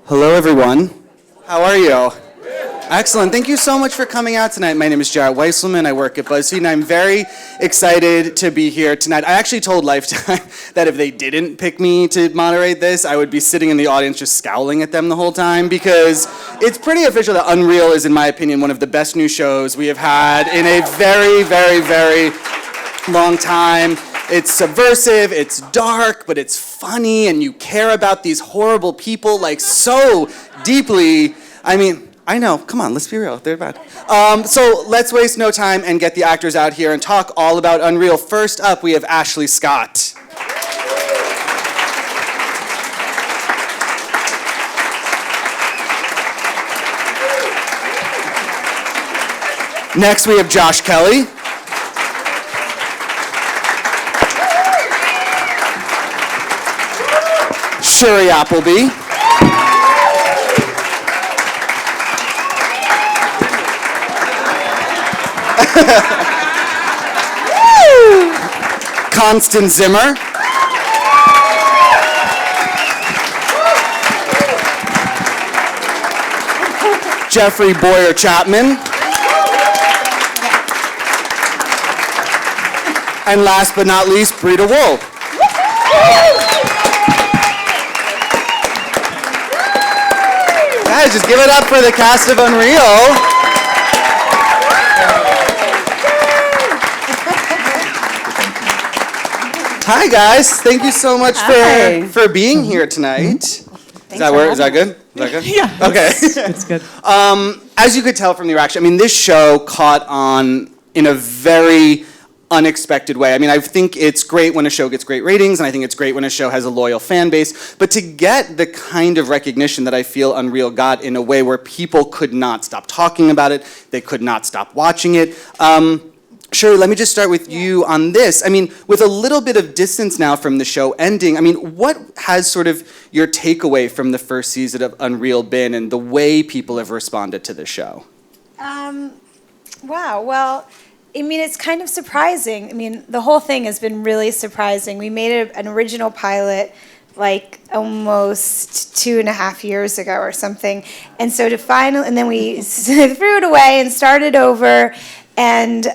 Hello, everyone. How are you? Excellent. Thank you so much for coming out tonight. My name is Jarett Wieselman. I work at BuzzFeed, and I'm very excited to be here tonight. I actually told Lifetime that if they didn't pick me to moderate this, I would be sitting in the audience just scowling at them the whole time, because it's pretty official that Unreal is, in my opinion, one of the best new shows we have had in a very, very, very long time. It's subversive, it's dark, but it's funny, and you care about these horrible people like so deeply. I mean, I know, come on, let's be real, they're bad. So let's waste no time and get the actors out here and talk all about Unreal. First up, we have Ashley Scott. Next, we have Josh Kelly. Shiri Appleby. Constance Zimmer. Bowyer-Chapman. And last but not least, Breeda. Guys, just give it up for the cast of Unreal. Hi guys, thank you so much for being here tonight. Is that good? Is that good? Yeah. Okay. It's good. As you could tell from the reaction, I mean, this show caught on in a very unexpected way. I mean, I think it's great when a show gets great ratings, and I think it's great when a show has a loyal fan base, but to get the kind of recognition that I feel Unreal got in a way where people could not stop talking about it, they could not stop watching it. Shiri, let me just start with you on this. I mean, with a little bit of distance now from the show ending, I mean, what has sort of your takeaway from the first season of Unreal been and the way people have responded to the show? Wow, well, I mean, it's kind of surprising. I mean, the whole thing has been really surprising. We made an original pilot like almost 2.5 years ago or something. And so and then we threw it away and started over. And,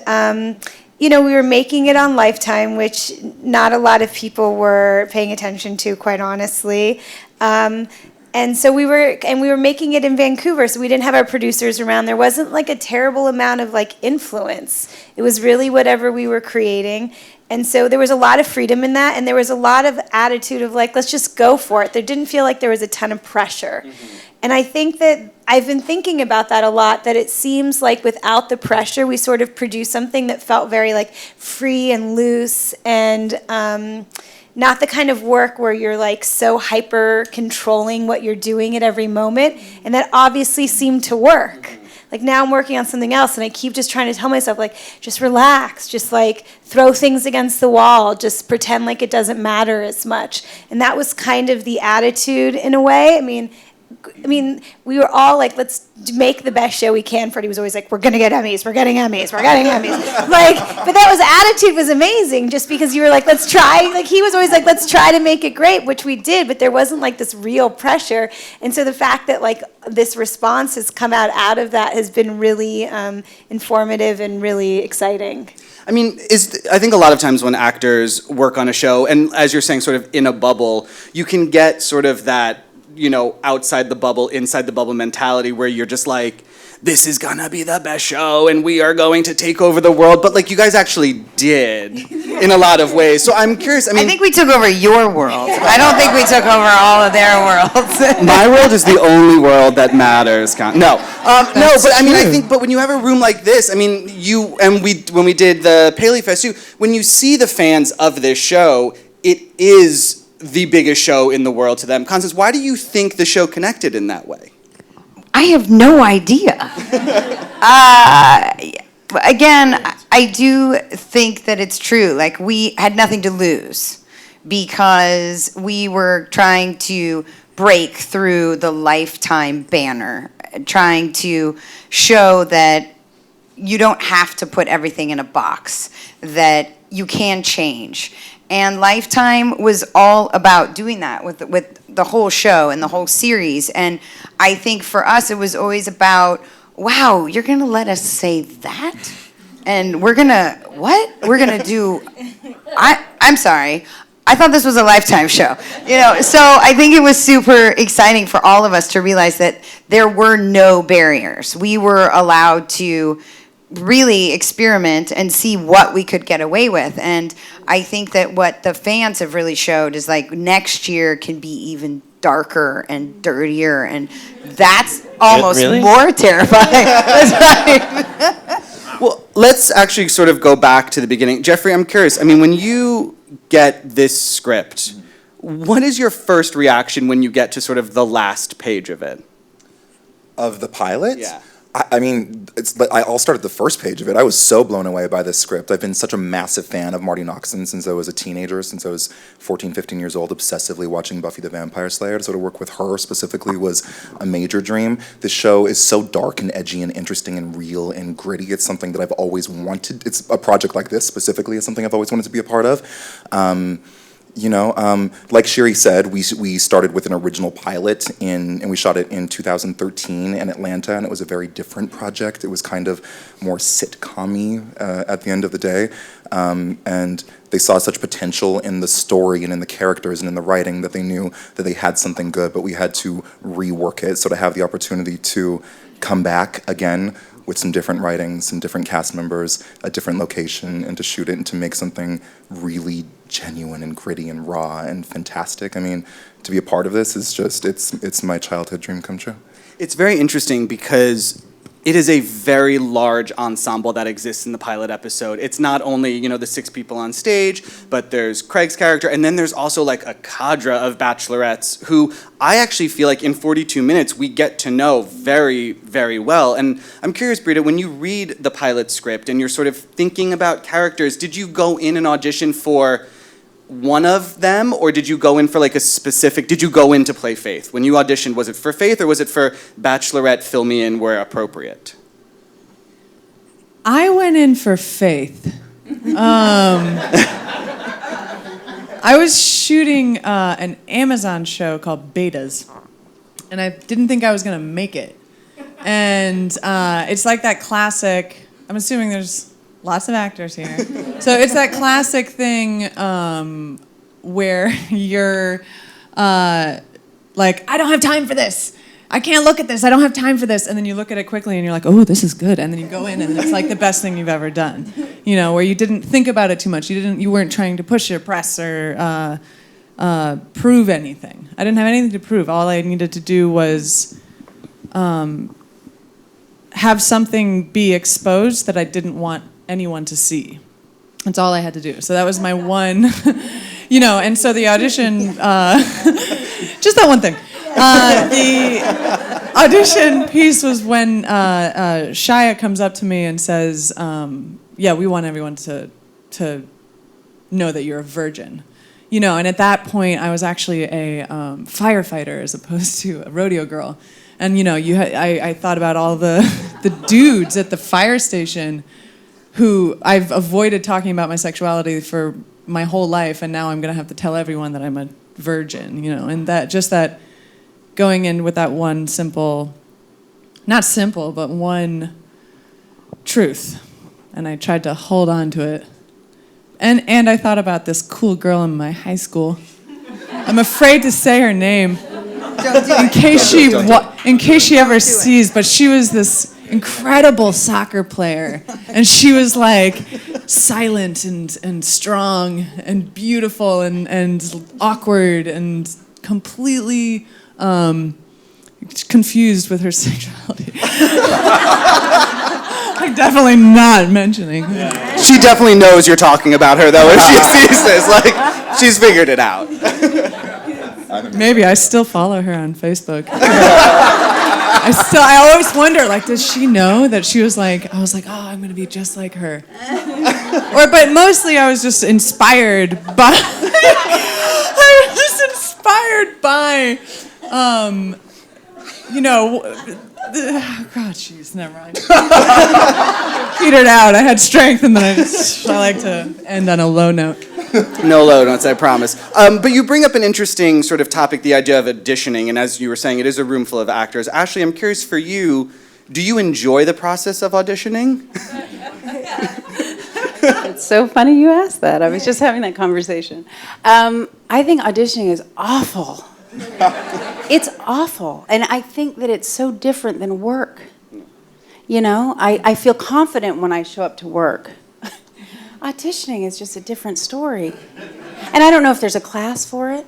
you know, we were making it on Lifetime, which not a lot of people were paying attention to, quite honestly. And so we were making it in Vancouver, so we didn't have our producers around. There wasn't like a terrible amount of like influence. It was really whatever we were creating. And so there was a lot of freedom in that, and there was a lot of attitude of like, let's just go for it. There didn't feel like there was a ton of pressure. Mm-hmm. And I think that I've been thinking about that a lot, that it seems like without the pressure, we sort of produced something that felt very like free and loose, and not the kind of work where you're like so hyper controlling what you're doing at every moment. And that obviously seemed to work. Like now I'm working on something else and I keep just trying to tell myself like, just relax, just like throw things against the wall, just pretend like it doesn't matter as much. And that was kind of the attitude in a way. I mean, we were all like, let's make the best show we can. Freddie was always like, we're going to get Emmys, we're getting Emmys, we're getting Emmys. Like, but that attitude was amazing just because you were like, let's try. Like, he was always like, let's try to make it great, which we did, but there wasn't like this real pressure. And so the fact that like this response has come out of that has been really informative and really exciting. I mean, I think a lot of times when actors work on a show, and as you're saying, sort of in a bubble, you can get sort of that, you know, outside the bubble, inside the bubble mentality where you're just like, this is gonna be the best show and we are going to take over the world. But like you guys actually did in a lot of ways. So I'm curious, I think we took over your world. I don't think we took over all of their worlds. My world is the only world that matters. No, but I mean, I think, but when you have a room like this, I mean, when we did the Paley Fest too, when you see the fans of this show, it is the biggest show in the world to them. Constance, why do you think the show connected in that way? I have no idea. Again, I do think that it's true. Like, we had nothing to lose because we were trying to break through the Lifetime banner, trying to show that you don't have to put everything in a box, that you can change. And Lifetime was all about doing that with the whole show and the whole series. And I think for us, it was always about, wow, you're going to let us say that? And we're going to, what? We're going to do, I'm sorry. I thought this was a Lifetime show. So I think it was super exciting for all of us to realize that there were no barriers. We were allowed to really experiment and see what we could get away with. And I think that what the fans have really showed is like next year can be even darker and dirtier, and that's almost more terrifying. Well, let's actually sort of go back to the beginning. Jeffrey, I'm curious. I mean, when you get this script, what is your first reaction when you get to sort of the last page of it? Of the pilot? Yeah. I mean, I'll start at the first page of it. I was so blown away by this script. I've been such a massive fan of Marty Noxon since I was a teenager, since I was 14, 15 years old, obsessively watching Buffy the Vampire Slayer. So to work with her specifically was a major dream. This show is so dark and edgy and interesting and real and gritty. It's something that I've always wanted. It's a project like this specifically is something I've always wanted to be a part of. Like Shiri said, we started with an original pilot and we shot it in 2013 in Atlanta, and it was a very different project. It was kind of more sitcom-y at the end of the day, and they saw such potential in the story and in the characters and in the writing that they knew that they had something good, but we had to rework it. So to have the opportunity to come back again with some different writing, some different cast members, a different location, and to shoot it and to make something really genuine and gritty and raw and fantastic. I mean, to be a part of this is just, it's my childhood dream come true. It's very interesting because it is a very large ensemble that exists in the pilot episode. It's not only, the 6 people on stage, but there's Craig's character, and then there's also like a cadre of bachelorettes who I actually feel like in 42 minutes we get to know very, very well. And I'm curious, Breeda, when you read the pilot script and you're sort of thinking about characters, did you go in and audition for one of them, or did you go in for like a specific, did you go in to play Faith? When you auditioned, was it for Faith or was it for Bachelorette, Fill Me In where appropriate? I went in for Faith. I was shooting an Amazon show called Betas, and I didn't think I was going to make it. And it's like that classic, I'm assuming there's lots of actors here. So it's that classic thing where you're like, I don't have time for this. I can't look at this. I don't have time for this. And then you look at it quickly and you're like, oh, this is good. And then you go in and it's like the best thing you've ever done. Where you didn't think about it too much. You weren't trying to push or press or prove anything. I didn't have anything to prove. All I needed to do was have something be exposed that I didn't want anyone to see. That's all I had to do. So that was my one, and so the audition, just that one thing. The audition piece was when Shia comes up to me and says, yeah, we want everyone to know that you're a virgin. And at that point I was actually a firefighter as opposed to a rodeo girl. And I thought about all the dudes at the fire station who I've avoided talking about my sexuality for my whole life, and now I'm going to have to tell everyone that I'm a virgin, and that going in with that one simple, not simple, but one truth. And I tried to hold on to it. And I thought about this cool girl in my high school. I'm afraid to say her name in case she ever sees, but she was this incredible soccer player, and she was like silent and strong and beautiful and awkward and completely confused with her sexuality. I'm definitely not mentioning her. She definitely knows you're talking about her though if she sees this, like she's figured it out. Maybe I still follow her on Facebook. I always wonder, like, does she know that she was like, I was like, oh, I'm going to be just like her. But mostly I was just inspired by, you know, oh God, jeez, never mind. Petered out. I had strength, and then I like to end on a low note. No low notes, I promise. But you bring up an interesting sort of topic, the idea of auditioning, and as you were saying, it is a room full of actors. Ashley, I'm curious for you, do you enjoy the process of auditioning? It's so funny you asked that. I was just having that conversation. I think auditioning is awful. It's awful. And I think that it's so different than work. You know, I feel confident when I show up to work. Auditioning is just a different story. And I don't know if there's a class for it.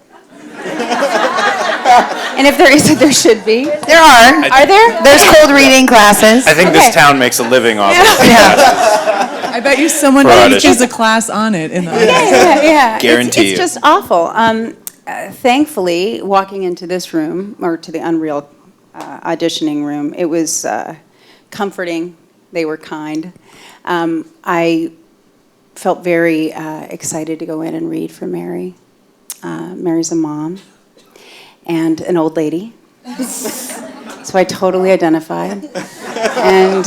And if there isn't, there should be. There are. Are there? There's cold reading classes. I think this town makes a living off of it. I bet you someone teaches a class on it in the Yeah. Guarantee it's just awful. Thankfully, walking into this room, or to the Unreal auditioning room, it was comforting. They were kind. I felt very excited to go in and read for Mary. Mary's a mom and an old lady. So I totally identified. And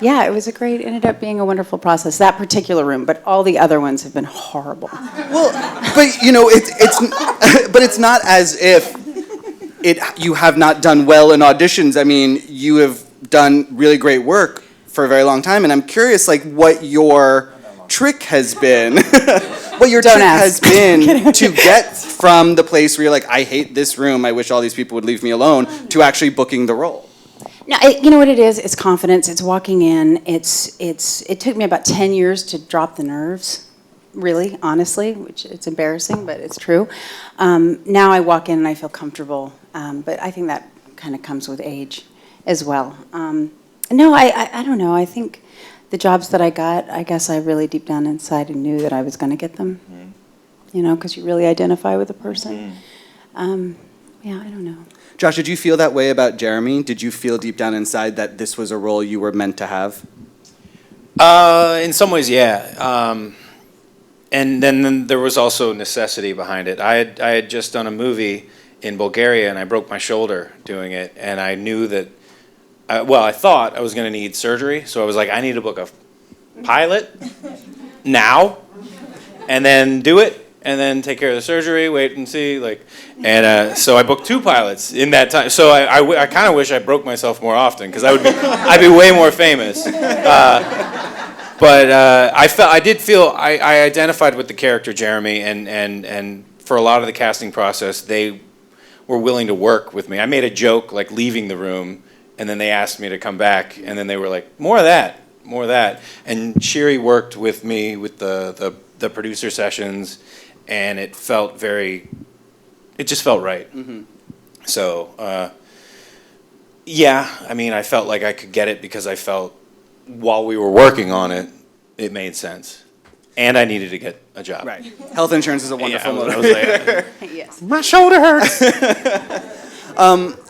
yeah, it ended up being a wonderful process, that particular room, but all the other ones have been horrible. Well, but you know, it's not as if you have not done well in auditions. I mean, you have done really great work for a very long time, and I'm curious, like, what your trick has been. What your trick has been to get from the place where you're like, I hate this room, I wish all these people would leave me alone, to actually booking the role. No, you know what it is? It's confidence. It's walking in. It took me about 10 years to drop the nerves, really, honestly, which it's embarrassing, but it's true. Now I walk in and I feel comfortable, but I think that kind of comes with age as well. No, I don't know. I think the jobs that I got, I guess I really deep down inside knew that I was going to get them, you know, because you really identify with the person. Yeah, I don't know. Josh, did you feel that way about Jeremy? Did you feel deep down inside that this was a role you were meant to have? In some ways, yeah. And then there was also necessity behind it. I had just done a movie in Bulgaria, and I broke my shoulder doing it, and I knew that. I thought I was going to need surgery, so I was like, I need to book a pilot now, and then do it, and then take care of the surgery, wait and see, and so I booked 2 pilots in that time. So I kind of wish I broke myself more often, because I'd be way more famous. But I identified with the character Jeremy, and for a lot of the casting process, they were willing to work with me. I made a joke like leaving the room, and then they asked me to come back, and then they were like, more of that. And Shiri worked with me with the producer sessions, and it just felt right. Mm-hmm. So, yeah, I mean, I felt like I could get it because I felt while we were working on it, it made sense. And I needed to get a job. Right. Health insurance is a wonderful motivator. Yes. My shoulder hurts.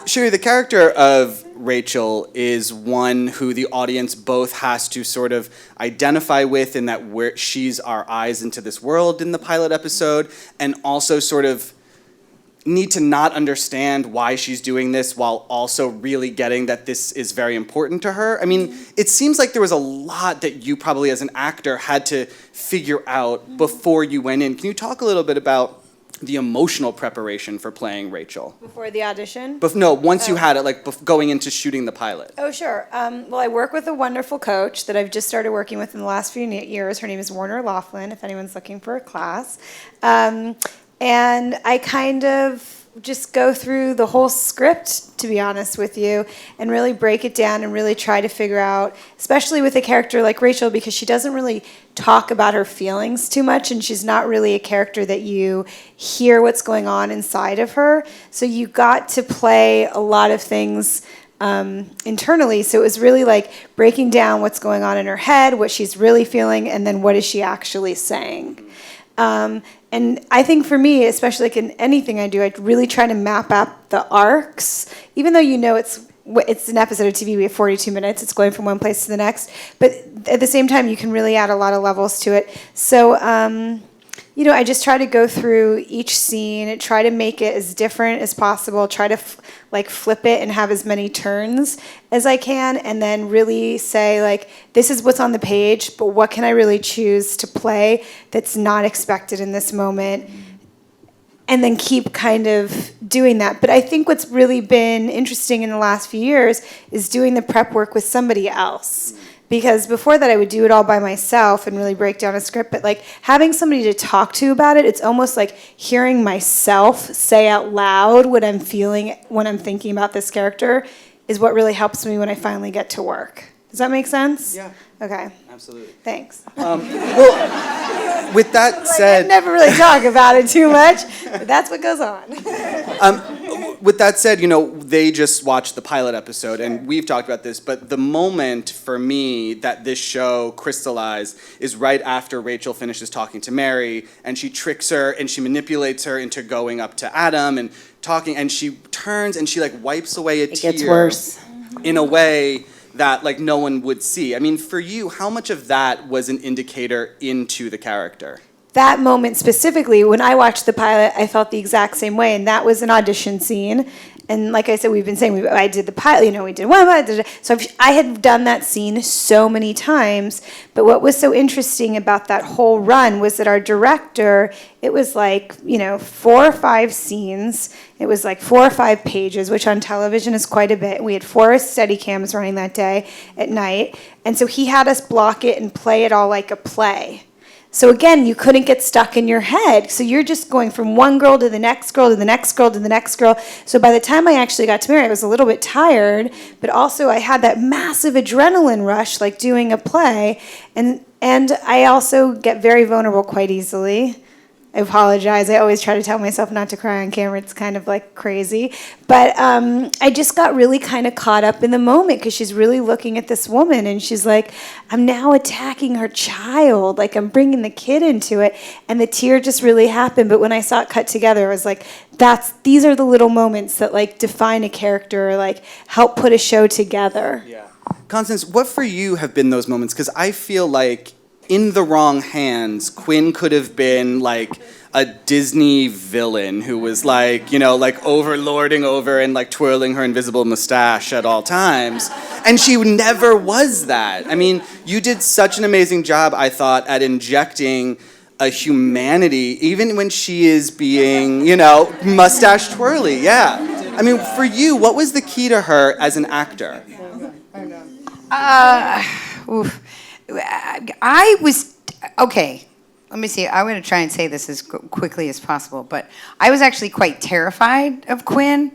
Shiri, the character of Rachel is one who the audience both has to sort of identify with in that she's our eyes into this world in the pilot episode, and also sort of need to not understand why she's doing this while also really getting that this is very important to her. I mean, it seems like there was a lot that you probably as an actor had to figure out before you went in. Can you talk a little bit about the emotional preparation for playing Rachel? Before the audition? Once you had it, like going into shooting the pilot. Oh, sure. Well, I work with a wonderful coach that I've just started working with in the last few years. Her name is Warner Laughlin, if anyone's looking for a class. And I kind of just go through the whole script, to be honest with you, and really break it down and really try to figure out, especially with a character like Rachel, because she doesn't really talk about her feelings too much, and she's not really a character that you hear what's going on inside of her. So you got to play a lot of things internally. So it was really like breaking down what's going on in her head, what she's really feeling, and then what is she actually saying. And I think for me, especially like in anything I do, I really try to map out the arcs, even though you know it's an episode of TV, we have 42 minutes, it's going from one place to the next, but at the same time, you can really add a lot of levels to it. So, I just try to go through each scene, try to make it as different as possible, try to flip it and have as many turns as I can, and then really say this is what's on the page, but what can I really choose to play that's not expected in this moment, and then keep kind of doing that. But I think what's really been interesting in the last few years is doing the prep work with somebody else. Because before that, I would do it all by myself and really break down a script. But having somebody to talk to about it, it's almost like hearing myself say out loud what I'm feeling when I'm thinking about this character is what really helps me when I finally get to work. Does that make sense? Yeah. Okay. Absolutely. Thanks. Well, with that said, I never really talk about it too much, but that's what goes on. with that said, they just watched the pilot episode, and we've talked about this, but the moment for me that this show crystallized is right after Rachel finishes talking to Mary, and she tricks her, and she manipulates her into going up to Adam and talking, and she turns and she wipes away a tear. It gets worse. In a way that no one would see. I mean, for you, how much of that was an indicator into the character? That moment specifically, when I watched the pilot, I felt the exact same way, and that was an audition scene. And like I said, we've been saying, I did the pilot, we did one, so I had done that scene so many times. But what was so interesting about that whole run was that our director, it was 4 or 5 scenes. It was 4 or 5 pages, which on television is quite a bit. We had 4 Steadicams running that day at night. And so he had us block it and play it all like a play. So again, you couldn't get stuck in your head. So you're just going from one girl to the next girl to the next girl to the next girl. So by the time I actually got to Mary, I was a little bit tired, but also I had that massive adrenaline rush doing a play. And I also get very vulnerable quite easily. I apologize. I always try to tell myself not to cry on camera. It's kind of crazy. But I just got really kind of caught up in the moment because she's really looking at this woman and she's like, I'm now attacking her child. I'm bringing the kid into it. And the tear just really happened. But when I saw it cut together, I was like, these are the little moments that define a character, help put a show together. Yeah. Constance, what for you have been those moments? Because I feel in the wrong hands, Quinn could have been a Disney villain who was overlording over and twirling her invisible mustache at all times. And she never was that. I mean, you did such an amazing job, I thought, at injecting a humanity, even when she is being, mustache twirly. Yeah. I mean, for you, what was the key to her as an actor? Okay, let me see. I'm going to try and say this as quickly as possible, but I was actually quite terrified of Quinn.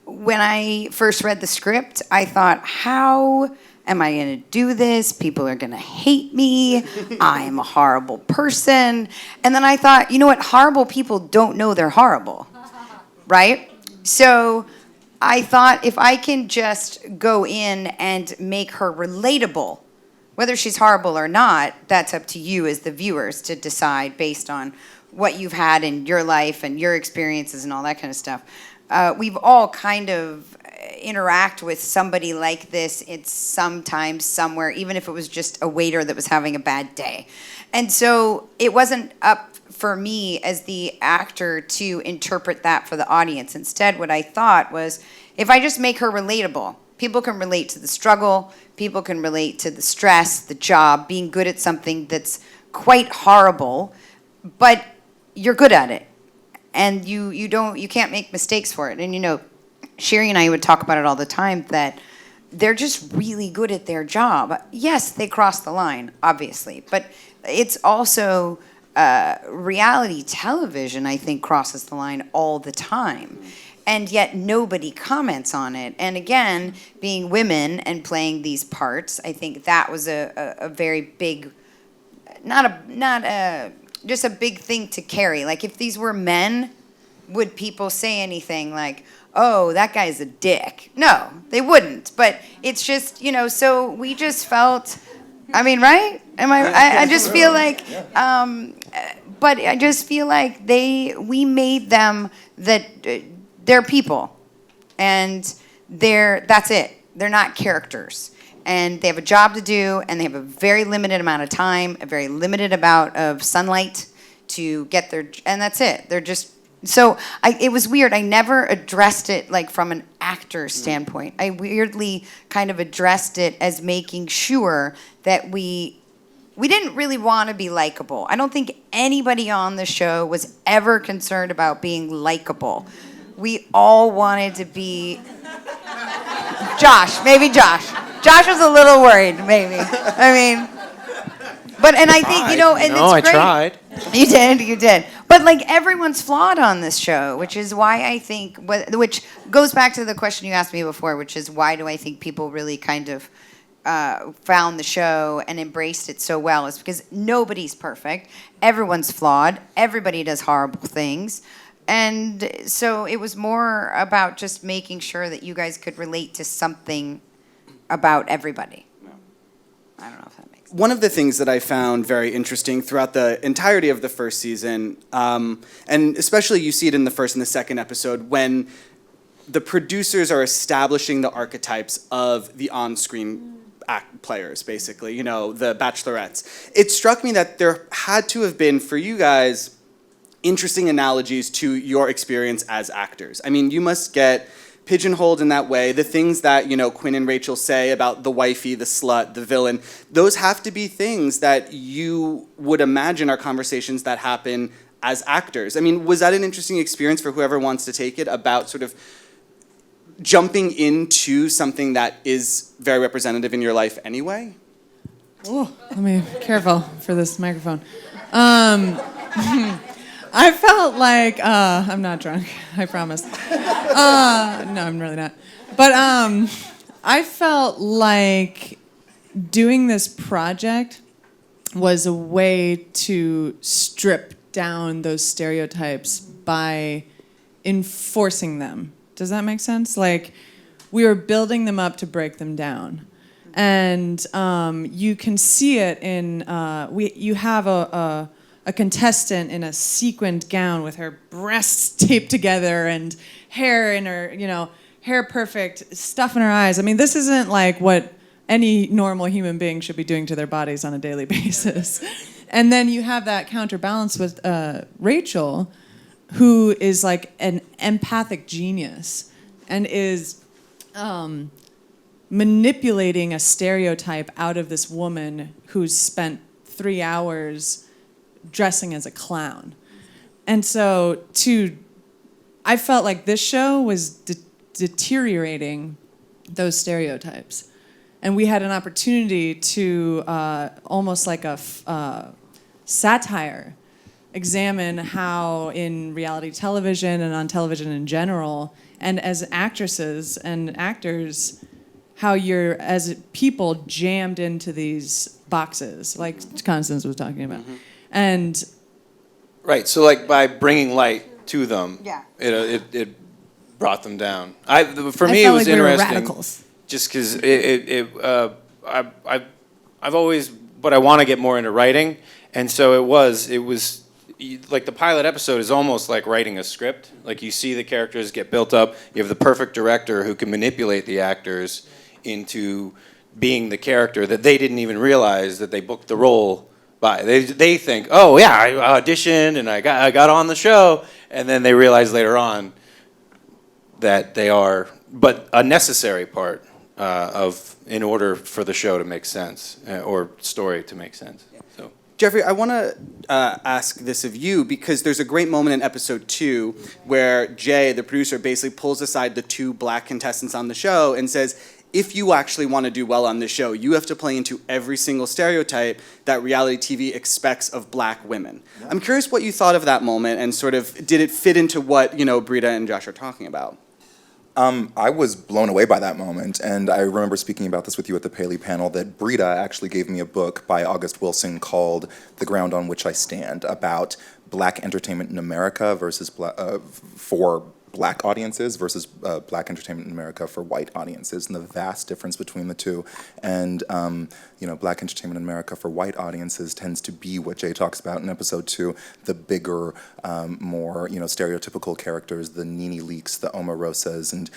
When I first read the script, I thought, how am I going to do this? People are going to hate me. I'm a horrible person. And then I thought, you know what? Horrible people don't know they're horrible, right? So I thought if I can just go in and make her relatable, whether she's horrible or not, that's up to you as the viewers to decide based on what you've had in your life and your experiences and all that kind of stuff. We've all kind of interact with somebody like this. It's sometimes somewhere, even if it was just a waiter that was having a bad day. And so it wasn't up for me as the actor to interpret that for the audience. Instead, what I thought was, if I just make her relatable, people can relate to the struggle, people can relate to the stress, the job, being good at something that's quite horrible, but you're good at it. And you can't make mistakes for it. And Shiri and I would talk about it all the time, that they're just really good at their job. Yes, they cross the line, obviously, but it's also reality television, I think, crosses the line all the time. And yet nobody comments on it. And again, being women and playing these parts, I think that was a very big, just a big thing to carry. If these were men, would people say anything oh, that guy's a dick? No, they wouldn't. But it's just, so we just felt, I mean, right? I just feel but I just feel we made them that they're people, and that's it. They're not characters, and they have a job to do, and they have a very limited amount of time, a very limited amount of sunlight to get their, and that's it. They're just, so it was weird. I never addressed it like from an actor standpoint. I weirdly kind of addressed it as making sure that we didn't really want to be likable. I don't think anybody on the show was ever concerned about being likable. We all wanted to be Maybe Josh. Josh was a little worried, maybe. I mean, but, and I think, you know, and no, it's great. I tried. You did. But like everyone's flawed on this show, which is why I think, which goes back to the question you asked me before, which is why do I think people really kind of found the show and embraced it so well, is because nobody's perfect. Everyone's flawed. Everybody does horrible things. And so it was more about just making sure that you guys could relate to something about everybody. I don't know if that makes sense. One of the things that I found very interesting throughout the entirety of the first season, and especially you see it in the first and the second episode, when the producers are establishing the archetypes of the on-screen players, basically, you know, the bachelorettes. It struck me that there had to have been, for you guys, interesting analogies to your experience as actors. I mean, you must get pigeonholed in that way. The things that, you know, Quinn and Rachel say about the wifey, the slut, the villain, those have to be things that you would imagine are conversations that happen as actors. I mean, was that an interesting experience for whoever wants to take it, about sort of jumping into something that is very representative in your life anyway? Oh, let me careful for this microphone. I felt like I'm not drunk, I promise. No, I'm really not. But I felt like doing this project was a way to strip down those stereotypes by enforcing them. Does that make sense? Like, we were building them up to break them down. And you can see it in, you have a contestant in a sequined gown with her breasts taped together and hair in her, you know, hair perfect, stuff in her eyes. I mean, this isn't like what any normal human being should be doing to their bodies on a daily basis. And then you have that counterbalance with Rachel, who is like an empathic genius and is manipulating a stereotype out of this woman who's spent 3 hours dressing as a clown. And so I felt like this show was deteriorating those stereotypes. And we had an opportunity to, almost like a satire, examine how in reality television and on television in general, and as actresses and actors, how you're, as people, jammed into these boxes, like Constance was talking about. Mm-hmm. And right, so like by bringing light to them, yeah, it brought them down. For me, it was like interesting, we were radicals. Just because I've always, but I want to get more into writing, and so it was like the pilot episode is almost like writing a script. Like, you see the characters get built up. You have the perfect director who can manipulate the actors into being the character that they didn't even realize that they booked the role by. They think, oh yeah, I auditioned and I got on the show, and then they realize later on that they are but a necessary part in order for the show to make sense, or story to make sense. So, Jeffrey, I want to ask this of you, because there's a great moment in episode 2 where Jay, the producer, basically pulls aside the 2 black contestants on the show and says, if you actually want to do well on this show, you have to play into every single stereotype that reality TV expects of black women. Yeah. I'm curious what you thought of that moment, and sort of, did it fit into what, you know, Breeda and Josh are talking about? I was blown away by that moment, and I remember speaking about this with you at the Paley panel, that Breeda actually gave me a book by August Wilson called The Ground on Which I Stand, about black entertainment in America versus for black audiences versus black entertainment in America for white audiences, and the vast difference between the two. And you know, black entertainment in America for white audiences tends to be what Jay talks about in episode 2, the bigger, more, you know, stereotypical characters, the Nene Leakes, the Omarosas, and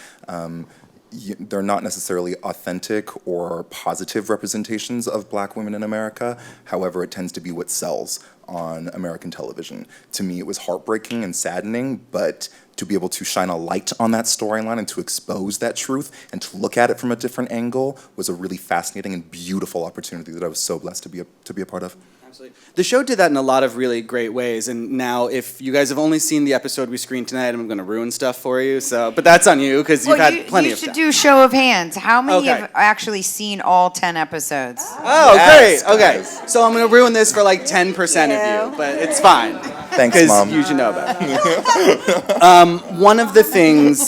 they're not necessarily authentic or positive representations of Black women in America. However, it tends to be what sells on American television. To me, it was heartbreaking and saddening, but to be able to shine a light on that storyline and to expose that truth and to look at it from a different angle was a really fascinating and beautiful opportunity that I was so blessed to be a part of. Absolutely. The show did that in a lot of really great ways, and now if you guys have only seen the episode we screened tonight, I'm going to ruin stuff for you. But that's on you because you've had plenty of time. You should do show of hands. How many Okay. have actually seen all 10 episodes? Oh, Yes, great. Okay. guys. So I'm going to ruin this for like 10% of you, but it's fine. Thanks, Because Mom. you should know about it. One of the things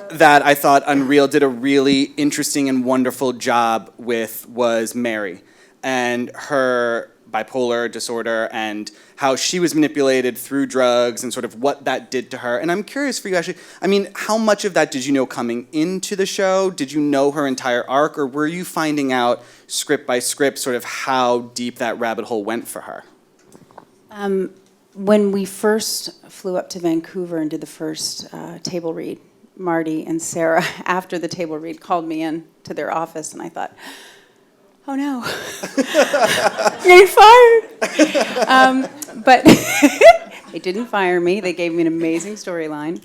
that I thought Unreal did a really interesting and wonderful job with was Mary and her bipolar disorder and how she was manipulated through drugs and sort of what that did to her. And I'm curious for you actually, I mean, how much of that did you know coming into the show? Did you know her entire arc, or were you finding out script by script sort of how deep that rabbit hole went for her? When we first flew up to Vancouver and did the first table read, Marty and Sarah, after the table read, called me in to their office, and I thought, oh no, I'm getting fired. But they didn't fire me. They gave me an amazing storyline.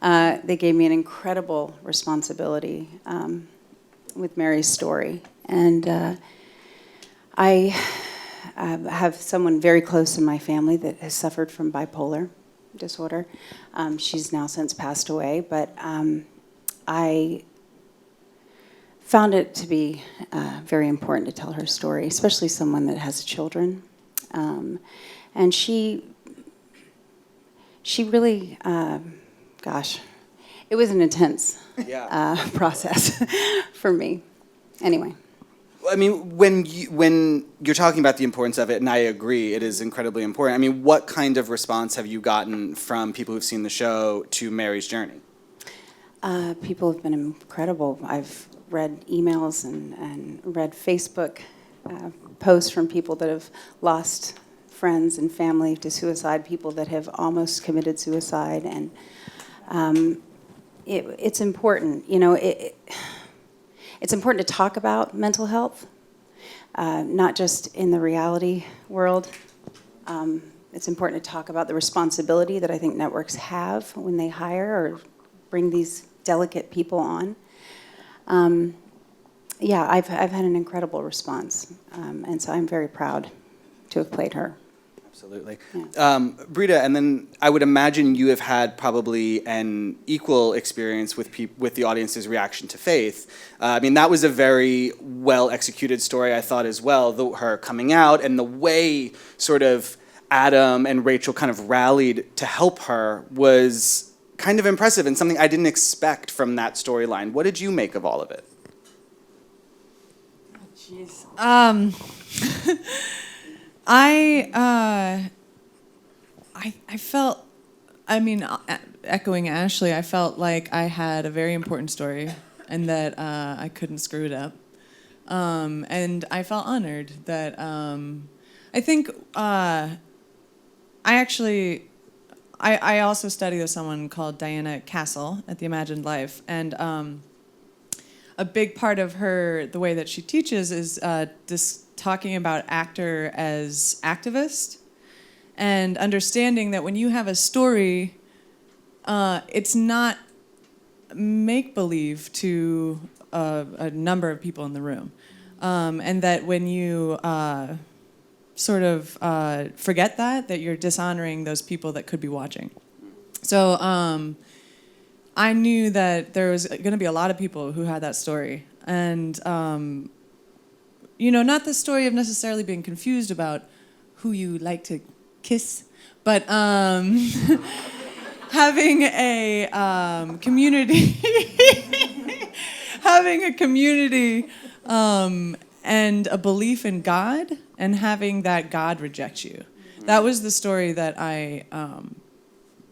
They gave me an incredible responsibility with Mary's story. And I have someone very close in my family that has suffered from bipolar disorder. She's now since passed away, but I found it to be very important to tell her story, especially someone that has children. And she really, gosh, it was an intense process for me. Anyway. I mean, when you're talking about the importance of it, and I agree, it is incredibly important. I mean, what kind of response have you gotten from people who've seen the show to Mary's journey? People have been incredible. I've read emails and read Facebook posts from people that have lost friends and family to suicide, people that have almost committed suicide, and it's important. You know, it's important to talk about mental health, not just in the reality world. It's important to talk about the responsibility that I think networks have when they hire or bring these delicate people on. I've had an incredible response, and so I'm very proud to have played her. Absolutely. Yeah. Breeda, and then I would imagine you have had probably an equal experience with the audience's reaction to Faith. I mean, that was a very well-executed story, I thought, as well, her coming out and the way sort of Adam and Rachel kind of rallied to help her was kind of impressive and something I didn't expect from that storyline. What did you make of all of it? Jeez. I felt, I mean, echoing Ashley, I felt like I had a very important story and that I couldn't screw it up. And I felt honored that I think I also study with someone called Diana Castle at the Imagined Life, and a big part of the way that she teaches is talking about actor as activist, and understanding that when you have a story, it's not make-believe to a number of people in the room, and that when you sort of forget that you're dishonoring those people that could be watching. So I knew that there was going to be a lot of people who had that story, and you know, not the story of necessarily being confused about who you like to kiss, but having a community, having a community and a belief in God, and having that God reject you. That was the story that I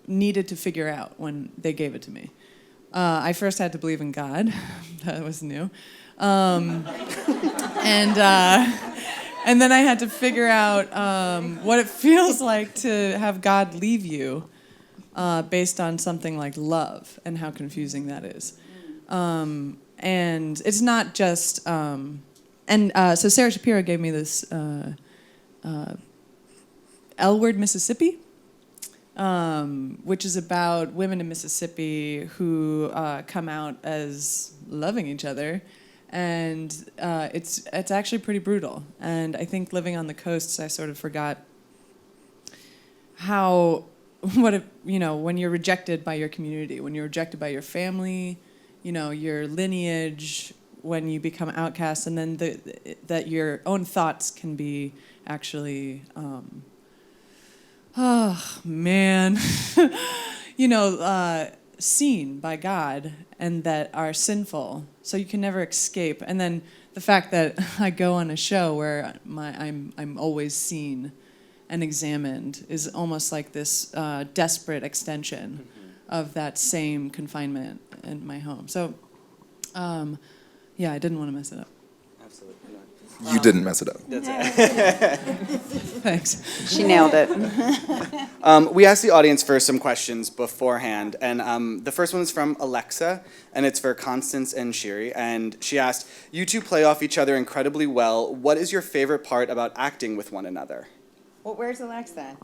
needed to figure out when they gave it to me. I first had to believe in God. That was new. And then I had to figure out what it feels like to have God leave you based on something like love and how confusing that is. And And it's not just, so Sarah Shapiro gave me this L-Word, Mississippi, which is about women in Mississippi who come out as loving each other. And it's actually pretty brutal. And I think living on the coasts, I sort of forgot when you're rejected by your community, when you're rejected by your family, your lineage, when you become outcast, and then that your own thoughts can be actually, seen by God, and that are sinful, so you can never escape. And then the fact that I go on a show where I'm always seen and examined is almost like this desperate extension of that same confinement in my home. So, I didn't want to mess it up. Absolutely not. You didn't mess it up. That's it. Thanks. She nailed it. We asked the audience for some questions beforehand, and the first one is from Alexa, and it's for Constance and Shiri, and she asked, you two play off each other incredibly well. What is your favorite part about acting with one another? Well, where's Alexa?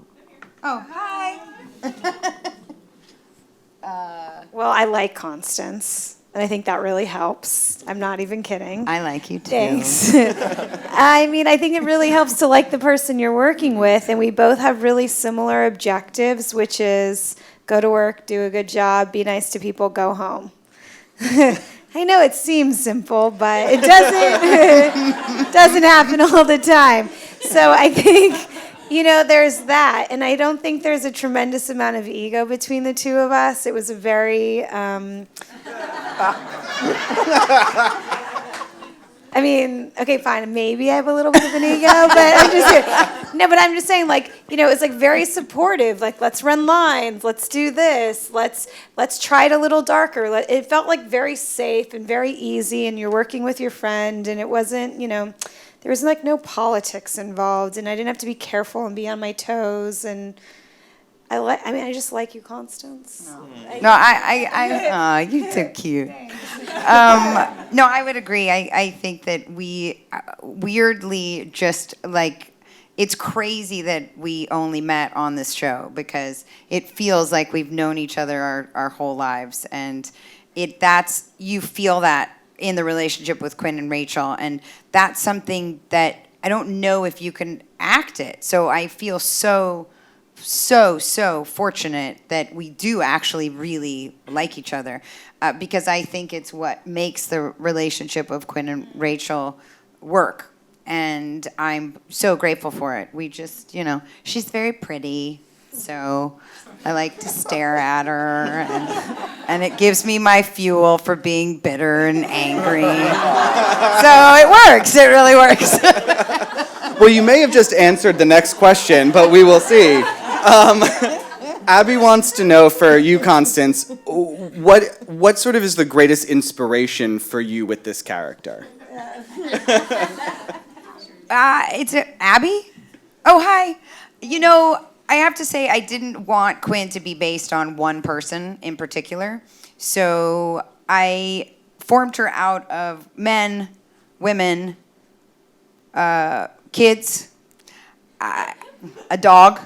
Oh, hi. Well, I like Constance, and I think that really helps. I'm not even kidding. I like you too. Thanks. I think it really helps to like the person you're working with, and we both have really similar objectives, which is go to work, do a good job, be nice to people, go home. I know it seems simple, but it doesn't happen all the time. So I think, there's that. And I don't think there's a tremendous amount of ego between the two of us. It was a very, okay, fine, maybe I have a little bit of an ego, but I'm just saying, it's like very supportive. Like, let's run lines, let's do this, let's try it a little darker. It felt like very safe and very easy, and you're working with your friend, and it wasn't, there was no politics involved, and I didn't have to be careful and be on my toes, and I just like you, Constance. You're so cute. No, I would agree. I think that we weirdly just it's crazy that we only met on this show, because it feels like we've known each other our whole lives, and you feel that in the relationship with Quinn and Rachel, and that's something that I don't know if you can act it. So I feel so fortunate that we do actually really like each other, because I think it's what makes the relationship of Quinn and Rachel work, and I'm so grateful for it. We just, she's very pretty, so I like to stare at her, and it gives me my fuel for being bitter and angry. So it works. It really works. Well, you may have just answered the next question, but we will see. Abby wants to know for you, Constance, what sort of is the greatest inspiration for you with this character? It's Abby? Oh, hi. I have to say I didn't want Quinn to be based on one person in particular. So I formed her out of men, women, kids, a dog.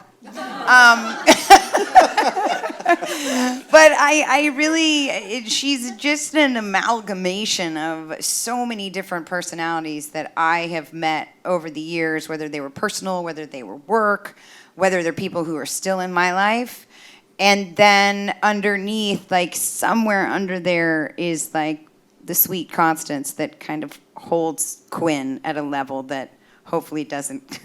But I really, she's just an amalgamation of so many different personalities that I have met over the years, whether they were personal, whether they were work, whether they're people who are still in my life. And then underneath, somewhere under there is the sweet Constance that kind of holds Quinn at a level that hopefully doesn't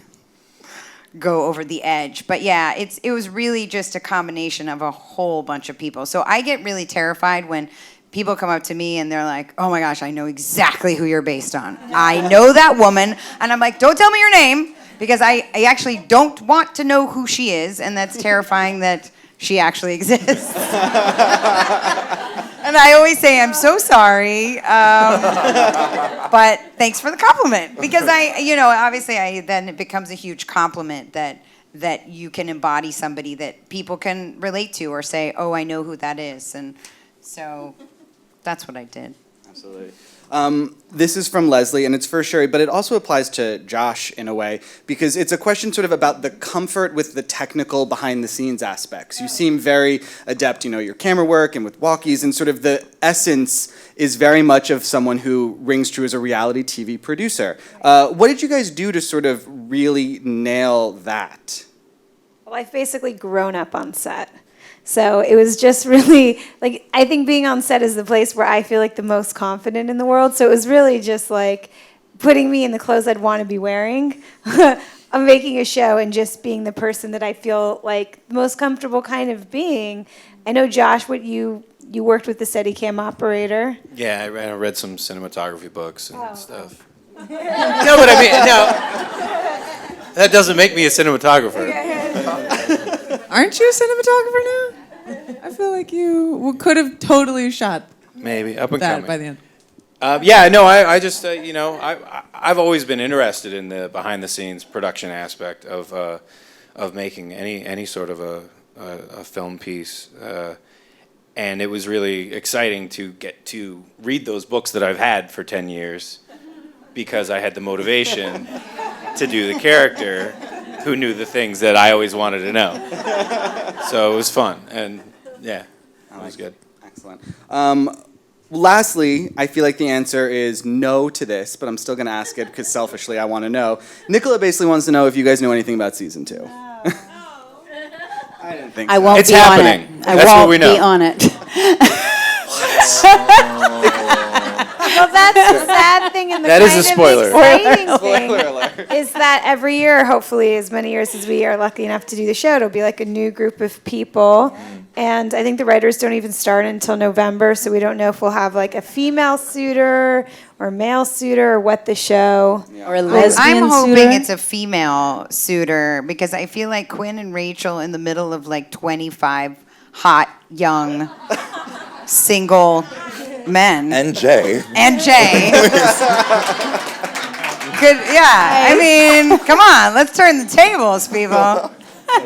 go over the edge. But yeah, it was really just a combination of a whole bunch of people. So I get really terrified when people come up to me and they're like, oh my gosh, I know exactly who you're based on. I know that woman. And I'm like, don't tell me your name, because I actually don't want to know who she is, and that's terrifying that she actually exists. And I always say, I'm so sorry, but thanks for the compliment. Because obviously then it becomes a huge compliment that you can embody somebody that people can relate to or say, oh, I know who that is. And so that's what I did. Absolutely. This is from Leslie, and it's for Shiri, but it also applies to Josh in a way, because it's a question sort of about the comfort with the technical behind-the-scenes aspects. You seem very adept, your camera work and with walkies, and sort of the essence is very much of someone who rings true as a reality TV producer. What did you guys do to sort of really nail that? Well, I've basically grown up on set. So it was just really, I think being on set is the place where I feel like the most confident in the world. So it was really just like putting me in the clothes I'd want to be wearing. I'm making a show and just being the person that I feel like the most comfortable kind of being. I know, Josh, you worked with the Steadicam operator. Yeah, I read some cinematography books and stuff. No, but I mean, no. That doesn't make me a cinematographer. Aren't you a cinematographer now? I feel like you could have totally shot Maybe up and that coming. by the end. I just I've always been interested in the behind the scenes production aspect of making any sort of a film piece, and it was really exciting to get to read those books that I've had for 10 years because I had the motivation to do the character who knew the things that I always wanted to know. So it was fun, and yeah, it was good. Excellent. Lastly, I feel like the answer is no to this, but I'm still going to ask it because selfishly I want to know. Nicola basically wants to know if you guys know anything about season 2. I didn't think so. I won't It's be happening. on it. I That's what won't we know. be on it. Well, that's the sad thing and the That is kind a spoiler. of exciting Spoiler thing alert. is that every year, hopefully as many years as we are lucky enough to do the show, it'll be like a new group of people. And I think the writers don't even start until November, so we don't know if we'll have like a female suitor or male suitor or what the show. Or a lesbian I'm hoping suitor. it's a female suitor because I feel like Quinn and Rachel in the middle of like 25 hot, young, single men. And Jay. And Jay. Good, yeah. I mean, come on, let's turn the tables, people.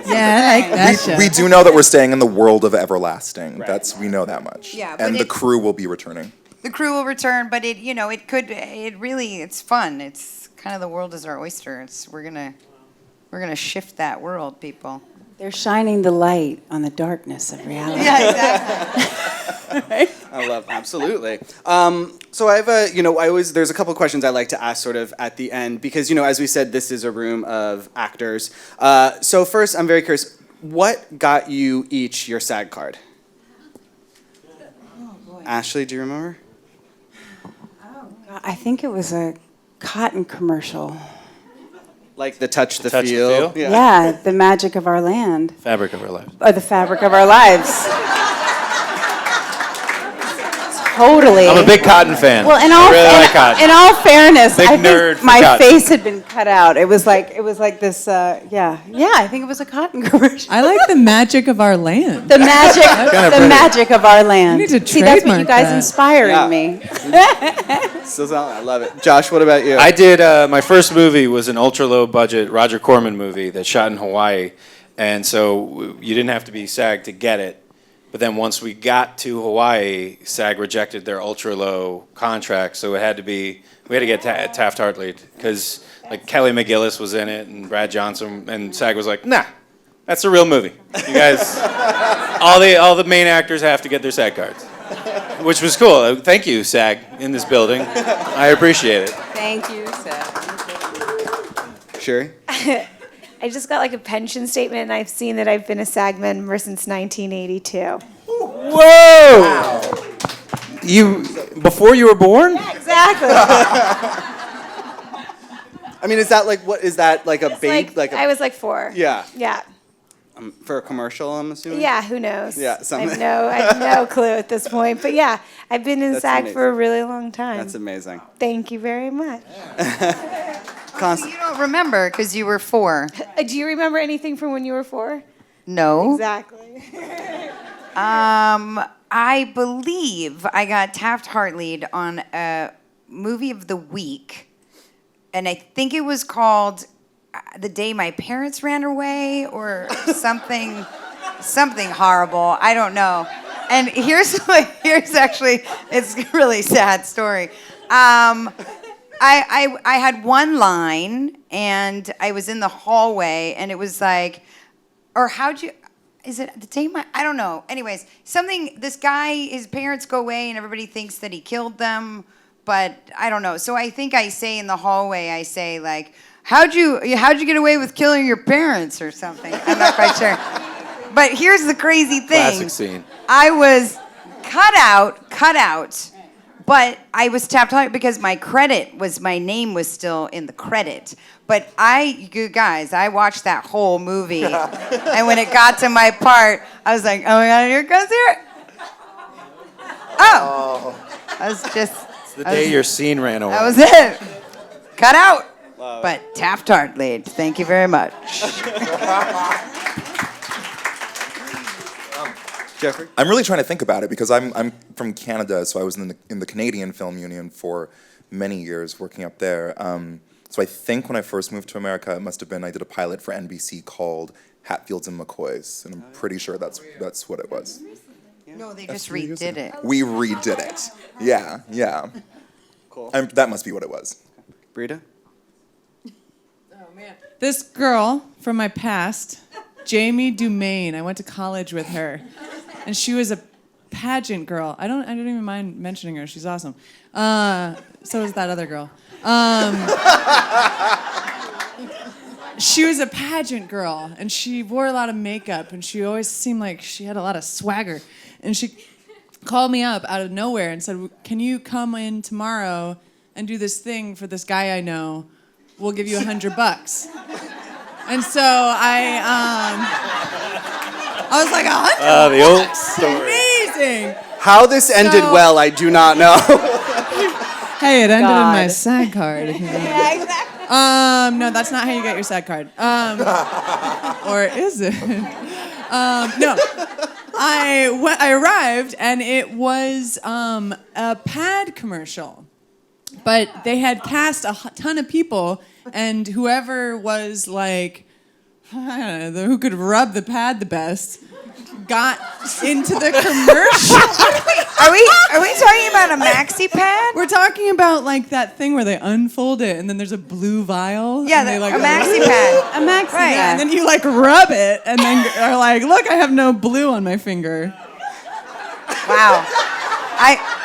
Yeah, I like that show. We do know that we're staying in the world of everlasting. We know that much. Yeah, but and the crew will be returning. The crew will return, but it's fun. It's kind of the world is our oyster. We're gonna shift that world, people. They're shining the light on the darkness of reality. Yeah, exactly. I love, absolutely. So I have there's a couple of questions I like to ask sort of at the end because, as we said, this is a room of actors. So first, I'm very curious, what got you each your SAG card? Oh, boy. Ashley, do you remember? I think it was a cotton commercial. Like the touch the Touch the feel? Feel? Yeah, the magic of our land. Fabric of our life. Or the fabric of our lives. Totally. I'm a big Cotton fan. Well, in I all, really like Cotton. in all fairness, Big I nerd think for my Cotton. face had been cut out. It was like this. Yeah. I think it was a cotton commercial. I like the magic of our land. The magic, pretty. magic of our land. You need to See, that's what you trademark guys that. inspire Yeah. in me. I love it. Josh, what about you? I did, my first movie was an ultra low budget Roger Corman movie that shot in Hawaii. And so you didn't have to be SAG to get it. But then once we got to Hawaii, SAG rejected their ultra low contract. So we had to get Taft-Hartley because like Kelly McGillis was in it and Brad Johnson. And SAG was like, nah, that's a real movie. You guys, all the main actors have to get their SAG cards. Which was cool. Thank you, SAG, in this building. I appreciate it. Thank you, Seth. Sherry? I just got like a pension statement and I've seen that I've been a SAG member since 1982. Whoa! You before you were born? Exactly. I mean, is that like a babe? I was like 4. Yeah. Yeah. For a commercial, I'm assuming? Yeah, who knows? Yeah, I something. have no clue at this point. But yeah, I've been in That's SAG amazing. for a really long time. That's amazing. Thank you very much. You don't remember because you were 4. Do you remember anything from when you were 4? No. Exactly. I believe I got Taft-Hartley'd on a movie of the week, and I think it was called The Day My Parents Ran Away or something horrible. I don't know. And here's actually, it's a really sad story. I had one line, and I was in the hallway, and it was like, or how'd you, is it the same? I don't know. Anyways, this guy, his parents go away, and everybody thinks that he killed them, but I don't know. So I think I say in the hallway, I say like, how'd you get away with killing your parents or something? I'm not quite sure. But here's the crazy thing. Classic scene. I was cut out, but I was tapped out because my name was still in the credit. But you guys, I watched that whole movie. And when it got to my part, I was like, oh my God, here comes Jarett. Oh. I was just. It's the day your scene ran away. That was it. Cut out. But Taft-Tart laid. Thank you very much. Jeffrey? I'm really trying to think about it because I'm from Canada, so I was in the Canadian Film Union for many years working up there. So I think when I first moved to America, it must have been I did a pilot for NBC called Hatfields and McCoys, and I'm pretty sure that's what it was. No, they just redid it. We redid it. Yeah. Cool. That must be what it was. Breeda? This girl from my past, Jamie Dumaine, I went to college with her, and she was a pageant girl. I don't even mind mentioning her. She's awesome. So is that other girl. She was a pageant girl, and she wore a lot of makeup, and she always seemed like she had a lot of swagger. And she called me up out of nowhere and said, "Can you come in tomorrow and do this thing for this guy I know? We'll give you $100." And so I was like, $100? The old story. Amazing. How this ended well, I do not know. Hey, it ended in my God. SAG card. If you know. Yeah, exactly. No, that's not how you get your SAG card. Or is it? No. I arrived, and it was a pad commercial. But they had cast a ton of people, and whoever was like, I don't know, who could rub the pad the best, got into the commercial. Are we talking about a maxi pad? We're talking about like that thing where they unfold it, and then there's a blue vial. Yeah, and they, like, a maxi pad. A maxi Right. Yeah, and then you like rub it, and then are like, look, I have no blue on my finger. Wow.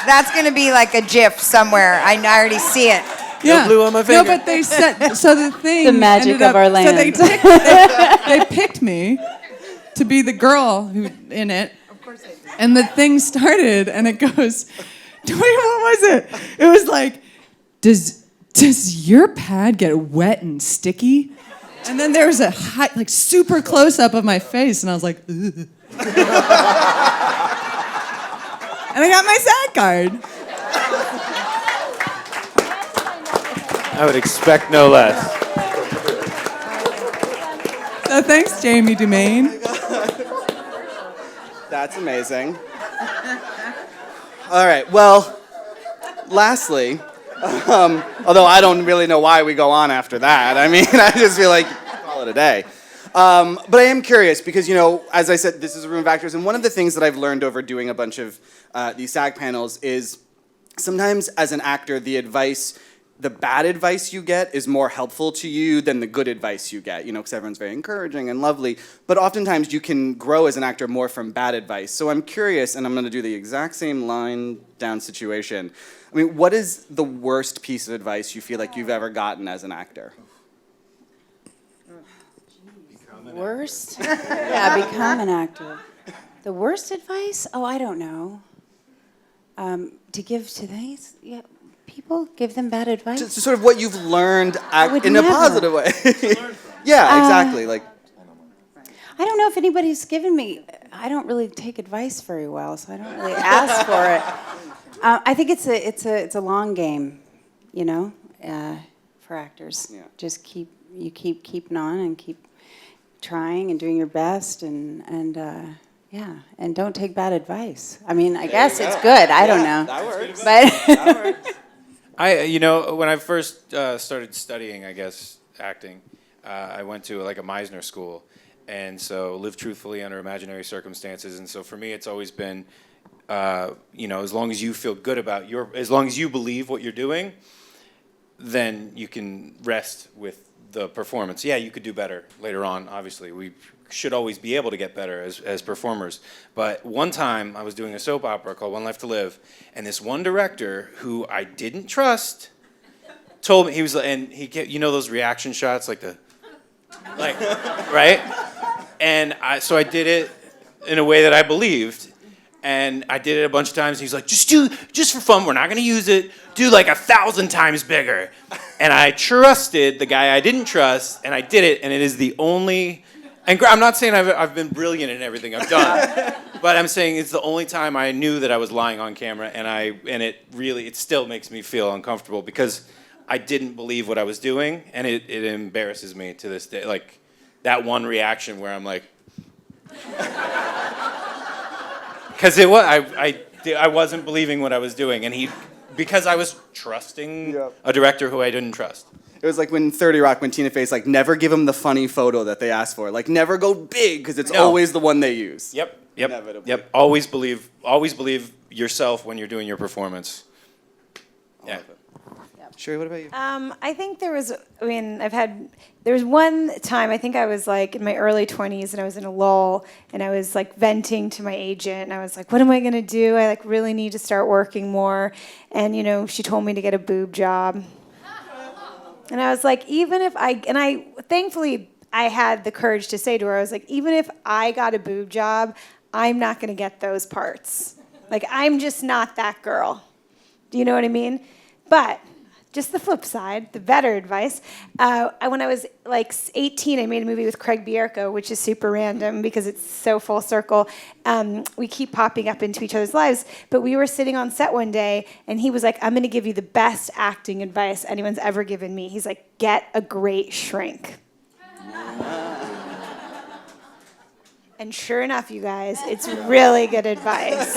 That's gonna be like a GIF somewhere. I already see it. Yeah. blue on my finger. No, but they said so. The thing. The magic ended up, of our So they land. picked me to be the girl who in it. Of course they did. And the thing started, and it goes. Wait, what was it? It was like, does your pad get wet and sticky? And then there was a high, like super close up of my face, and I was like, ugh. And I got my SAG card. I would expect no less. So thanks, Jamie Dumaine. That's amazing. All right, well, lastly, although I don't really know why we go on after that. I mean, I just feel like call it a day. But I am curious because, you know, as I said, this is a room of actors, and one of the things that I've learned over doing a bunch of these SAG panels is sometimes as an actor, the bad advice you get is more helpful to you than the good advice you get, you know, because everyone's very encouraging and lovely. But oftentimes you can grow as an actor more from bad advice. So I'm curious, and I'm going to do the exact same line down situation. I mean, what is the worst piece of advice you feel like you've ever gotten as an actor? Worst? Yeah, become an actor. The worst advice? Oh, I don't know. To give to these people, give them bad advice. Just sort of what you've learned would in never. a positive way. Yeah, exactly. Like, I don't know if anybody's given me. I don't really take advice very well, so I don't really ask for it. I think it's a long game, you know, for actors. Yeah. Just keep keeping on and keep trying and doing your best and don't take bad advice. I mean, I guess it's good. I don't know. that works. But That works. When I first started studying, I guess, acting, I went to like a Meisner school, and so live truthfully under imaginary circumstances. And so for me, it's always been, as long as you feel good about as long as you believe what you're doing, then you can rest with the performance. Yeah, you could do better later on, obviously. We should always be able to get better as performers. But one time I was doing a soap opera called One Life to Live, and this one director who I didn't trust told me, he kept, those reaction shots, right? And so I did it in a way that I believed. And I did it a bunch of times. He's like, just for fun, we're not going to use it. Do 1,000 times bigger. And I trusted the guy I didn't trust, and I did it. And it is the only, and I'm not saying I've been brilliant in everything I've done, but I'm saying it's the only time I knew that I was lying on camera, and it still makes me feel uncomfortable because I didn't believe what I was doing, and it embarrasses me to this day. That one reaction where I'm like, because I wasn't believing what I was doing, and because I was trusting a director who I didn't trust. It was like when 30 Rock, when Tina Fey's like, never give them the funny photo that they asked for. Never go big, because it's always the one they use. Yep. Inevitably. Yep. Always believe yourself when you're doing your performance. Yeah. Shiri, what about you? I think there was one time, I think I was in my early 20s, and I was in a lull, and I was venting to my agent, and I was like, what am I going to do? I really need to start working more. And, she told me to get a boob job. And I was like, thankfully I had the courage to say to her, I was like, even if I got a boob job, I'm not going to get those parts. I'm just not that girl. Do you know what I mean? But just the flip side, the better advice. When I was 18, I made a movie with Craig Bierko, which is super random because it's so full circle. We keep popping up into each other's lives. But we were sitting on set one day, and he was like, I'm going to give you the best acting advice anyone's ever given me. He's like, get a great shrink. And sure enough, you guys, it's really good advice.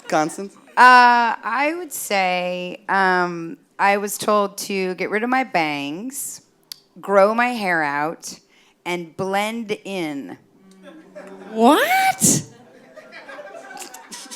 Constance? I would say I was told to get rid of my bangs, grow my hair out, and blend in. What?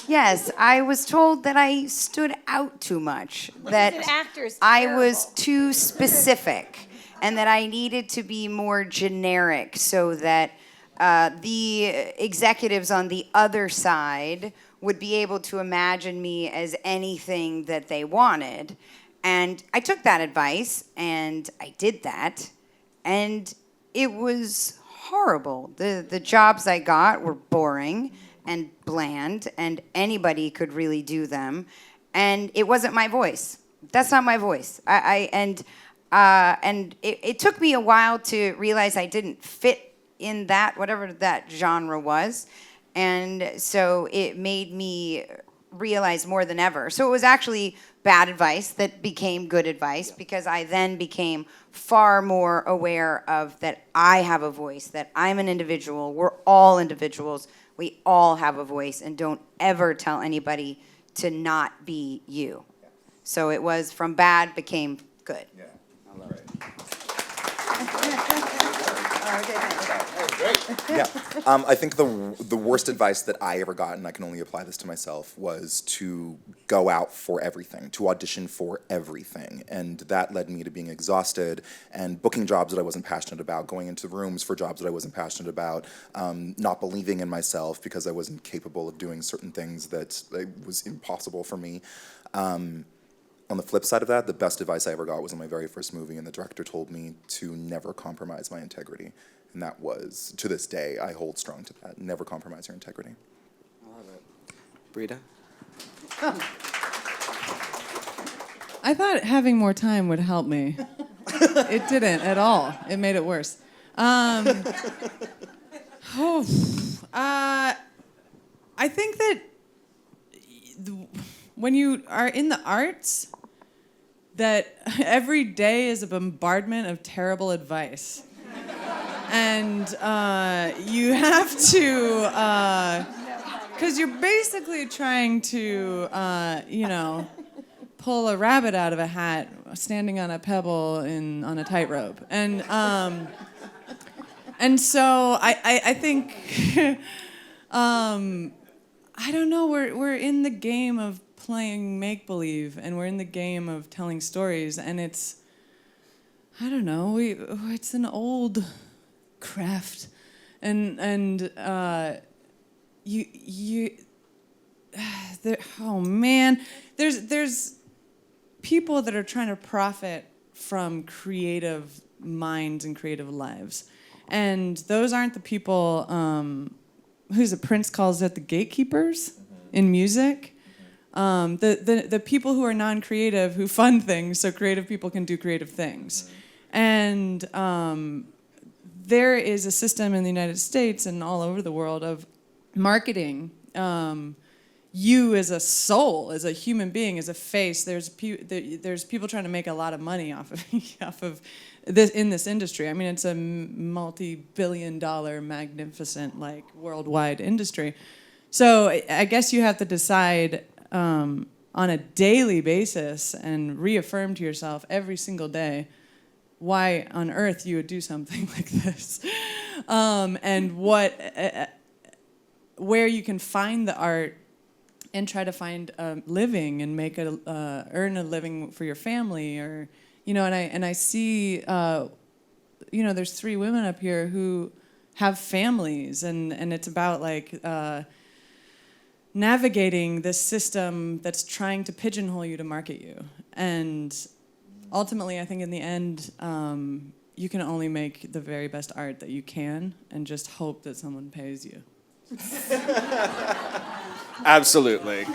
Yes, I was told that I stood out too much, that an actor's I was too specific, and that I needed to be more generic so that the executives on the other side would be able to imagine me as anything that they wanted. And I took that advice, and I did that, and it was horrible. The jobs I got were boring and bland, and anybody could really do them, and it wasn't my voice. That's not my voice. And it took me a while to realize I didn't fit in that, whatever that genre was. And so it made me realize more than ever. So it was actually bad advice that became good advice, because I then became far more aware of that I have a voice, that I'm an individual. We're all individuals. We all have a voice, and don't ever tell anybody to not be you. So it was from bad became good. Yeah. I love it. Yeah, I think the worst advice that I ever got, and I can only apply this to myself, was to go out for everything, to audition for everything. And that led me to being exhausted and booking jobs that I wasn't passionate about, going into rooms for jobs that I wasn't passionate about, not believing in myself because I wasn't capable of doing certain things that was impossible for me. On the flip side of that, the best advice I ever got was in my very first movie, and the director told me to never compromise my integrity. And that was, to this day, I hold strong to that. Never compromise your integrity. I love it. Breeda? I thought having more time would help me. It didn't at all. It made it worse. I think that when you are in the arts, that every day is a bombardment of terrible advice. And you have to, because you're basically trying to, pull a rabbit out of a hat standing on a pebble on a tightrope. And so I think, I don't know, we're in the game of playing make-believe, and we're in the game of telling stories, and it's, I don't know, it's an old craft, and oh man, there's people that are trying to profit from creative minds and creative lives, and those aren't the people. Who's it? Prince calls it the gatekeepers in music. The people who are non-creative who fund things so creative people can do creative things, and there is a system in the United States and all over the world of marketing you as a soul, as a human being, as a face. There's people trying to make a lot of money off of this in this industry. I mean, it's a multi-billion-dollar, magnificent, like worldwide industry. So I guess you have to decide on a daily basis and reaffirm to yourself every single day why on earth you would do something like this, and where you can find the art and try to find a living and make earn a living for your family, or and I see there's 3 women up here who have families, and it's about like navigating this system that's trying to pigeonhole you to market you, and ultimately I think in the end you can only make the very best art that you can and just hope that someone pays you. Absolutely.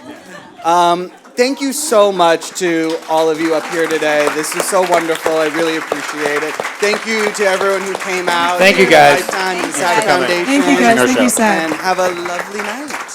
Thank you so much to all of you up here today. This is so wonderful. I really appreciate it. Thank you to everyone who came out. Thank you, guys. Lifetime, the Thanks SAG for coming. Foundation. Thank you guys. Thank you, SAG. And have a lovely night.